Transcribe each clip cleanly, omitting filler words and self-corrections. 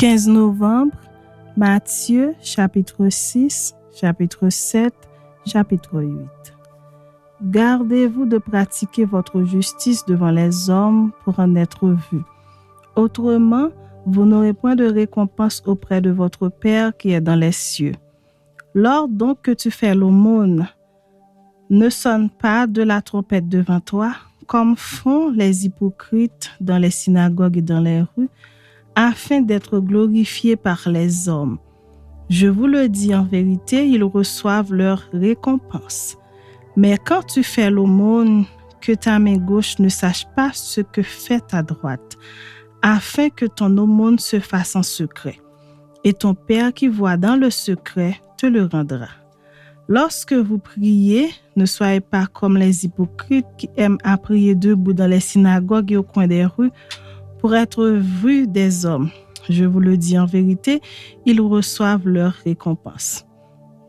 15 novembre, Matthieu, chapitre 6, chapitre 7, chapitre 8. Gardez-vous de pratiquer votre justice devant les hommes pour en être vus. Autrement, vous n'aurez point de récompense auprès de votre Père qui est dans les cieux. Lors donc que tu fais l'aumône, ne sonne pas de la trompette devant toi, comme font les hypocrites dans les synagogues et dans les rues, afin d'être glorifiés par les hommes. Je vous le dis en vérité, ils reçoivent leur récompense. Mais quand tu fais l'aumône, que ta main gauche ne sache pas ce que fait ta droite, afin que ton aumône se fasse en secret. Et ton Père qui voit dans le secret te le rendra. Lorsque vous priez, ne soyez pas comme les hypocrites qui aiment à prier debout dans les synagogues et au coin des rues pour être vus des hommes. Je vous le dis en vérité, ils reçoivent leur récompense.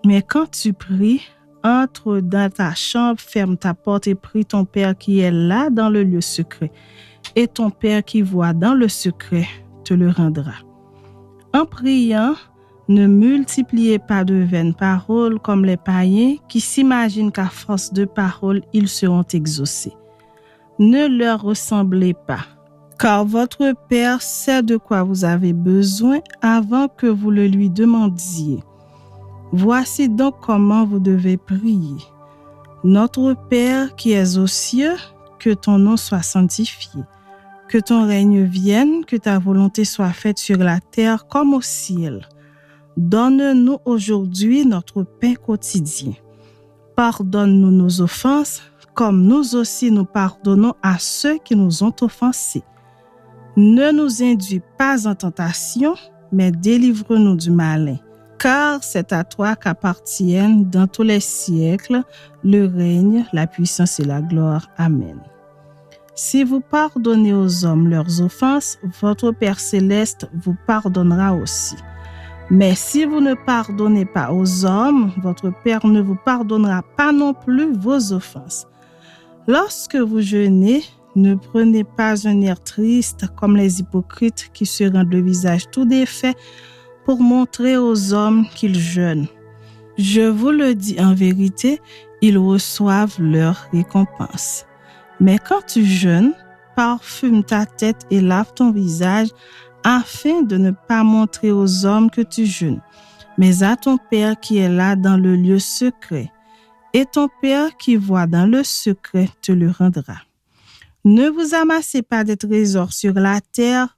Mais quand tu pries, entre dans ta chambre, ferme ta porte et prie ton Père qui est là dans le lieu secret. Et ton Père qui voit dans le secret te le rendra. En priant, ne multipliez pas de vaines paroles comme les païens qui s'imaginent qu'à force de paroles, ils seront exaucés. Ne leur ressemblez pas, car votre Père sait de quoi vous avez besoin avant que vous le lui demandiez. Voici donc comment vous devez prier. Notre Père qui es aux cieux, que ton nom soit sanctifié, que ton règne vienne, que ta volonté soit faite sur la terre comme au ciel. Donne-nous aujourd'hui notre pain quotidien. Pardonne-nous nos offenses, comme nous aussi nous pardonnons à ceux qui nous ont offensés. Ne nous induis pas en tentation, mais délivre-nous du malin. Car c'est à toi qu'appartiennent dans tous les siècles le règne, la puissance et la gloire. Amen. Si vous pardonnez aux hommes leurs offenses, votre Père céleste vous pardonnera aussi. Mais si vous ne pardonnez pas aux hommes, votre Père ne vous pardonnera pas non plus vos offenses. Lorsque vous jeûnez, ne prenez pas un air triste comme les hypocrites qui se rendent le visage tout défait pour montrer aux hommes qu'ils jeûnent. Je vous le dis en vérité, ils reçoivent leur récompense. Mais quand tu jeûnes, parfume ta tête et lave ton visage afin de ne pas montrer aux hommes que tu jeûnes, mais à ton Père qui est là dans le lieu secret. Et ton Père qui voit dans le secret te le rendra. Ne vous amassez pas des trésors sur la terre,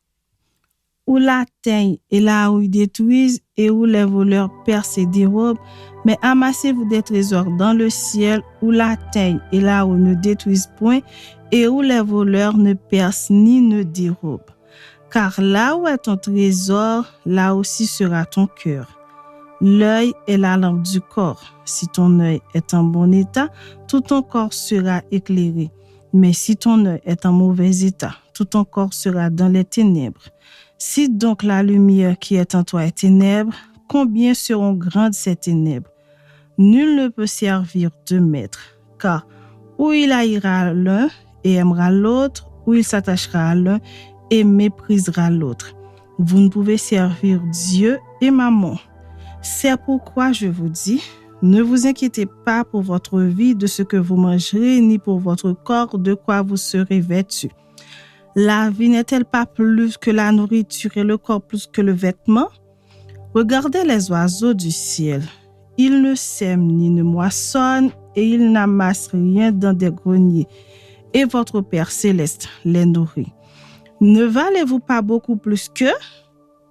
où la teigne et la houille détruisent et où les voleurs percent et dérobent, mais amassez-vous des trésors dans le ciel, où la teigne et la houille ne détruisent point et où les voleurs ne percent ni ne dérobent. Car là où est ton trésor, là aussi sera ton cœur. L'œil est la lampe du corps. Si ton œil est en bon état, tout ton corps sera éclairé. Mais si ton œil est en mauvais état, tout ton corps sera dans les ténèbres. Si donc la lumière qui est en toi est ténèbres, combien seront grandes ces ténèbres? Nul ne peut servir deux maîtres, car ou il haïra l'un et aimera l'autre, ou il s'attachera à l'un et méprisera l'autre. Vous ne pouvez servir Dieu et Mammon. C'est pourquoi je vous dis, ne vous inquiétez pas pour votre vie de ce que vous mangerez, ni pour votre corps de quoi vous serez vêtus. La vie n'est-elle pas plus que la nourriture et le corps plus que le vêtement? Regardez les oiseaux du ciel. Ils ne sèment ni ne moissonnent et ils n'amassent rien dans des greniers. Et votre Père céleste les nourrit. Ne valez-vous pas beaucoup plus qu'eux?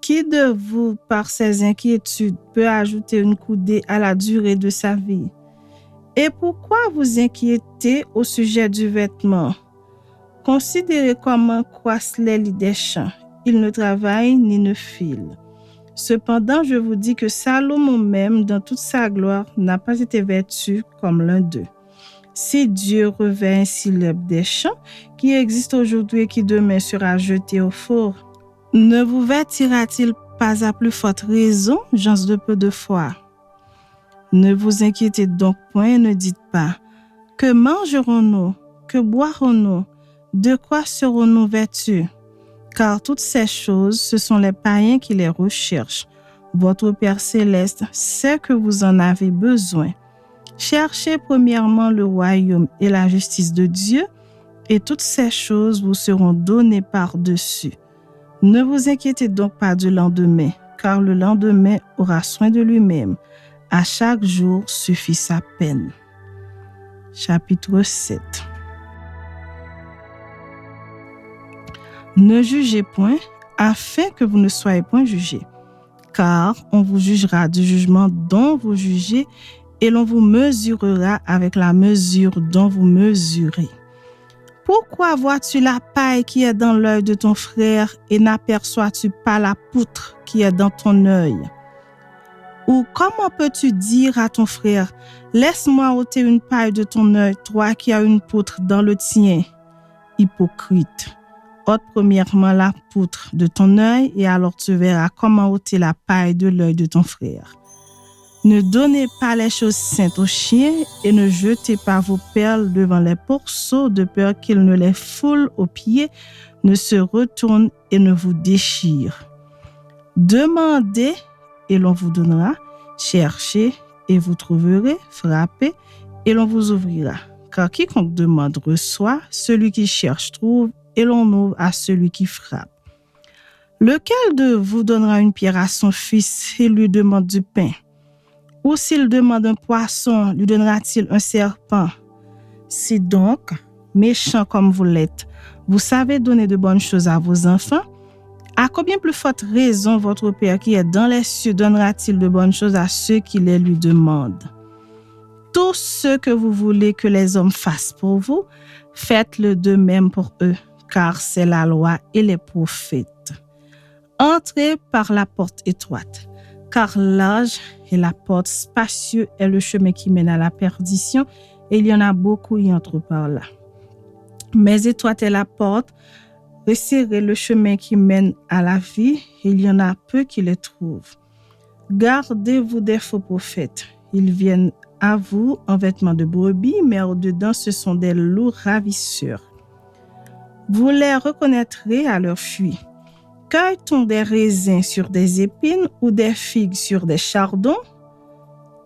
Qui de vous, par ses inquiétudes, peut ajouter une coudée à la durée de sa vie? Et pourquoi vous inquiétez au sujet du vêtement? Considérez comment croissent les lys des champs. Ils ne travaillent ni ne filent. Cependant, je vous dis que Salomon même, dans toute sa gloire, n'a pas été vêtu comme l'un d'eux. Si Dieu revêt ainsi l'herbe des champs, qui existe aujourd'hui et qui demain sera jetée au four, ne vous vêtira-t-il pas à plus forte raison, gens de peu de foi? Ne vous inquiétez donc point et ne dites pas, que mangerons-nous, que boirons-nous, de quoi serons-nous vêtus? car toutes ces choses, ce sont les païens qui les recherchent. Votre Père céleste sait que vous en avez besoin. Cherchez premièrement le royaume et la justice de Dieu, et toutes ces choses vous seront données par-dessus. Ne vous inquiétez donc pas du lendemain, car le lendemain aura soin de lui-même. À chaque jour suffit sa peine. Chapitre 7. Ne jugez point, afin que vous ne soyez point jugés, car on vous jugera du jugement dont vous jugez, et l'on vous mesurera avec la mesure dont vous mesurez. Pourquoi vois-tu la paille qui est dans l'œil de ton frère et n'aperçois-tu pas la poutre qui est dans ton œil? Ou comment peux-tu dire à ton frère, laisse-moi ôter une paille de ton œil, toi qui as une poutre dans le tien? Hypocrite, ôte premièrement la poutre de ton œil et alors tu verras comment ôter la paille de l'œil de ton frère. Ne donnez pas les choses saintes aux chiens et ne jetez pas vos perles devant les pourceaux de peur qu'ils ne les foulent aux pieds, ne se retournent et ne vous déchirent. Demandez et l'on vous donnera, cherchez et vous trouverez, frappez et l'on vous ouvrira. Car quiconque demande reçoit, celui qui cherche trouve et l'on ouvre à celui qui frappe. Lequel de vous donnera une pierre à son fils et lui demande du pain? Ou s'il demande un poisson, lui donnera-t-il un serpent? Si donc, méchants comme vous l'êtes, vous savez donner de bonnes choses à vos enfants, à combien plus forte raison votre Père qui est dans les cieux donnera-t-il de bonnes choses à ceux qui les lui demandent? Tout ce que vous voulez que les hommes fassent pour vous, faites-le de même pour eux, car c'est la loi et les prophètes. Entrez par la porte étroite, car large est la porte, spacieux est le chemin qui mène à la perdition, et il y en a beaucoup qui entrent par là. Mais étroite est la porte, resserrez le chemin qui mène à la vie, et il y en a peu qui le trouvent. Gardez-vous des faux prophètes. Ils viennent à vous en vêtements de brebis, mais au-dedans, ce sont des loups ravisseurs. Vous les reconnaîtrez à leurs fruits. Cueille-t-on des raisins sur des épines ou des figues sur des chardons?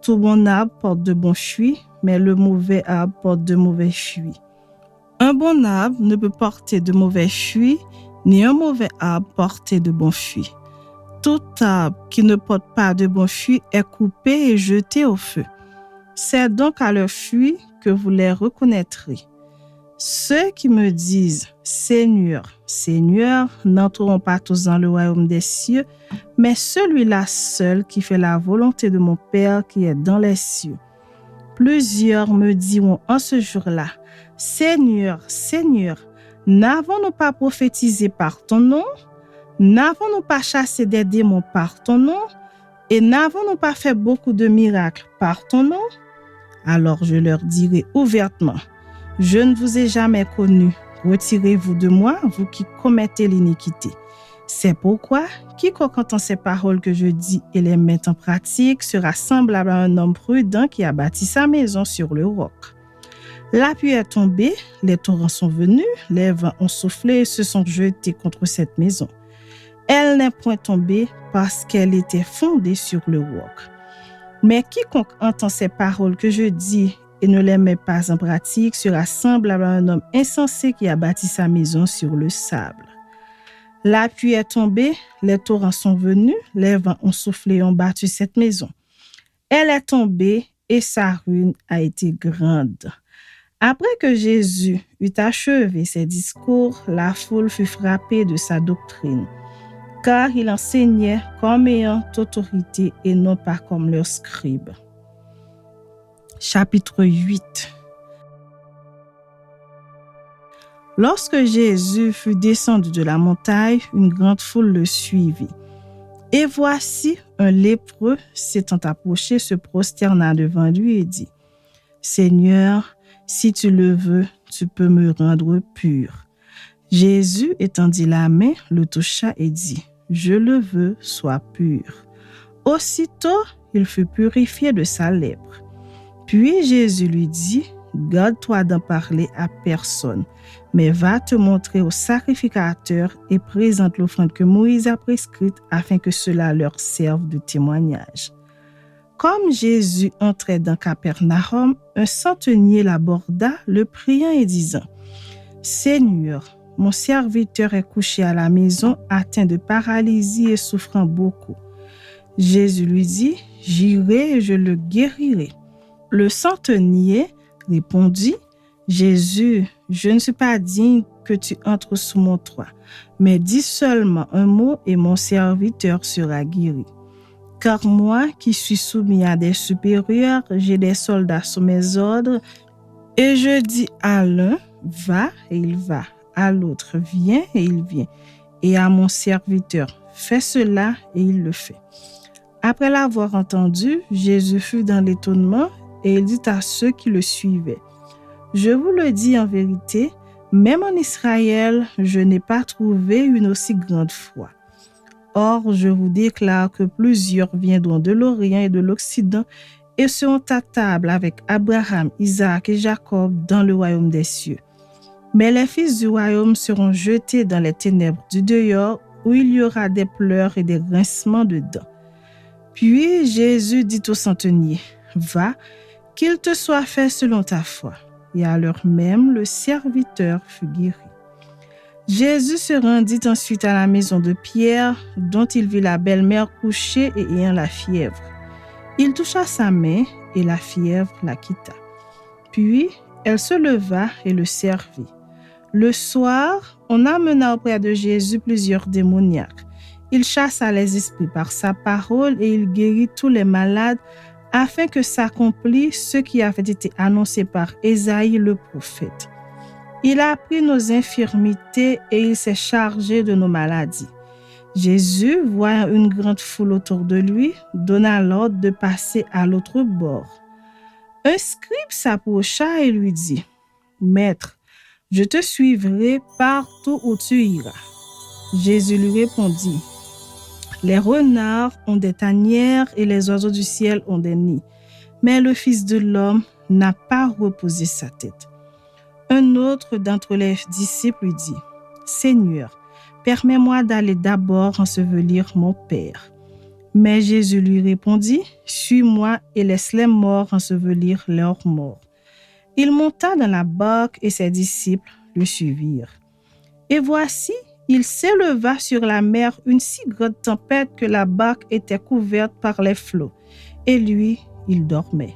Tout bon arbre porte de bons fruits, mais le mauvais arbre porte de mauvais fruits. Un bon arbre ne peut porter de mauvais fruits, ni un mauvais arbre porter de bons fruits. Tout arbre qui ne porte pas de bons fruits est coupé et jeté au feu. C'est donc à leurs fruits que vous les reconnaîtrez. Ceux qui me disent « Seigneur, Seigneur » n'entreront pas tous dans le royaume des cieux, mais celui-là seul qui fait la volonté de mon Père qui est dans les cieux. Plusieurs me diront en ce jour-là « Seigneur, Seigneur, n'avons-nous pas prophétisé par ton nom? N'avons-nous pas chassé des démons par ton nom? Et n'avons-nous pas fait beaucoup de miracles par ton nom? » Alors je leur dirai ouvertement « Je ne vous ai jamais connu. Retirez-vous de moi, vous qui commettez l'iniquité. » C'est pourquoi, quiconque entend ces paroles que je dis et les met en pratique sera semblable à un homme prudent qui a bâti sa maison sur le roc. La pluie est tombée, les torrents sont venus, les vents ont soufflé et se sont jetés contre cette maison. Elle n'est point tombée parce qu'elle était fondée sur le roc. Mais quiconque entend ces paroles que je dis et ne les met pas en pratique sera semblable à un homme insensé qui a bâti sa maison sur le sable. La pluie est tombée, les torrents sont venus, les vents ont soufflé et ont battu cette maison. Elle est tombée et sa ruine a été grande. Après que Jésus eut achevé ses discours, la foule fut frappée de sa doctrine, car il enseignait comme ayant autorité et non pas comme leurs scribes. Chapitre 8. Lorsque Jésus fut descendu de la montagne, une grande foule le suivit. Et voici un lépreux s'étant approché, se prosterna devant lui et dit « Seigneur, si tu le veux, tu peux me rendre pur. » Jésus étendit la main, le toucha et dit « Je le veux, sois pur. » Aussitôt, il fut purifié de sa lèpre. Puis Jésus lui dit « garde-toi d'en parler à personne, mais va te montrer au sacrificateur et présente l'offrande que Moïse a prescrite afin que cela leur serve de témoignage. » Comme Jésus entrait dans Capernaum, un centenier l'aborda, le priant et disant « Seigneur, mon serviteur est couché à la maison, atteint de paralysie et souffrant beaucoup. » Jésus lui dit « J'irai et je le guérirai. » Le centenier répondit « Jésus, je ne suis pas digne que tu entres sous mon toit, mais dis seulement un mot et mon serviteur sera guéri. Car moi, qui suis soumis à des supérieurs, j'ai des soldats sous mes ordres, et je dis à l'un, va, et il va, à l'autre, viens, et il vient, et à mon serviteur, fais cela, et il le fait. » Après l'avoir entendu, Jésus fut dans l'étonnement, et il dit à ceux qui le suivaient, « Je vous le dis en vérité, même en Israël, je n'ai pas trouvé une aussi grande foi. Or, je vous déclare que plusieurs viendront de l'Orient et de l'Occident et seront à table avec Abraham, Isaac et Jacob dans le royaume des cieux. Mais les fils du royaume seront jetés dans les ténèbres du dehors, où il y aura des pleurs et des grincements de dents. » Puis Jésus dit au centenier, « Va, qu'il te soit fait selon ta foi. » Et à l'heure même, le serviteur fut guéri. Jésus se rendit ensuite à la maison de Pierre, dont il vit la belle-mère couchée et ayant la fièvre. Il toucha sa main et la fièvre la quitta. Puis, elle se leva et le servit. Le soir, on amena auprès de Jésus plusieurs démoniaques. Il chassa les esprits par sa parole et il guérit tous les malades afin que s'accomplisse ce qui avait été annoncé par Ésaïe le prophète. Il a pris nos infirmités et il s'est chargé de nos maladies. Jésus, voyant une grande foule autour de lui, donna l'ordre de passer à l'autre bord. Un scribe s'approcha et lui dit, « Maître, je te suivrai partout où tu iras. » Jésus lui répondit, « Les renards ont des tanières et les oiseaux du ciel ont des nids, mais le Fils de l'homme n'a pas reposé sa tête. » Un autre d'entre les disciples lui dit, « Seigneur, permets-moi d'aller d'abord ensevelir mon Père. » Mais Jésus lui répondit, « Suis-moi et laisse les morts ensevelir leurs morts. » Il monta dans la barque et ses disciples le suivirent. Et voici, il s'éleva sur la mer une si grande tempête que la barque était couverte par les flots, et lui, il dormait.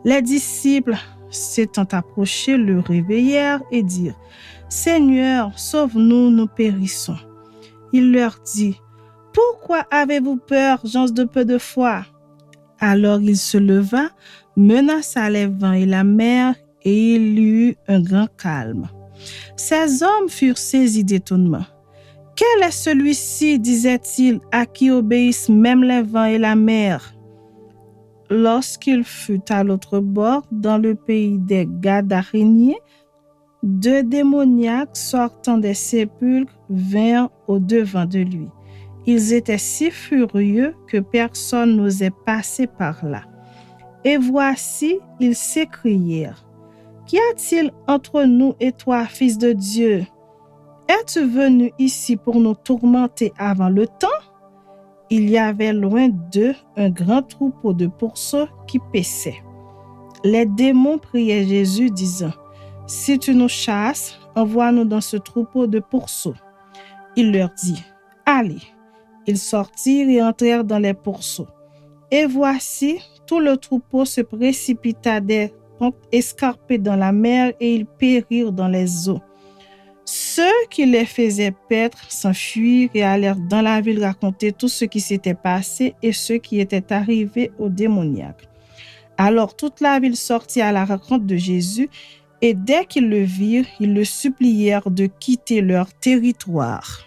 Les disciples, s'étant approchés, le réveillèrent et dirent, « Seigneur, sauve-nous, nous périssons. » Il leur dit, « Pourquoi avez-vous peur, gens de peu de foi? » Alors il se leva, menaça les vents et la mer, et il y eut un grand calme. Ces hommes furent saisis d'étonnement. « Quel est celui-ci, disaient-ils, à qui obéissent même les vents et la mer? » Lorsqu'il fut à l'autre bord, dans le pays des Gadaréniens, 2 démoniaques sortant des sépulcres vinrent au-devant de lui. Ils étaient si furieux que personne n'osait passer par là. Et voici, ils s'écrièrent, « Qu'y a-t-il entre nous et toi, Fils de Dieu? Es-tu venu ici pour nous tourmenter avant le temps? » Il y avait loin d'eux un grand troupeau de pourceaux qui paissaient. Les démons priaient Jésus, disant, « Si tu nous chasses, envoie-nous dans ce troupeau de pourceaux. » Il leur dit, « Allez. » Ils sortirent et entrèrent dans les pourceaux. Et voici, tout le troupeau se précipita des pentes escarpées dans la mer et ils périrent dans les eaux. Ceux qui les faisaient paître s'enfuirent et allèrent dans la ville raconter tout ce qui s'était passé et ce qui était arrivé aux démoniaques. Alors toute la ville sortit à la rencontre de Jésus et dès qu'ils le virent, ils le supplièrent de quitter leur territoire.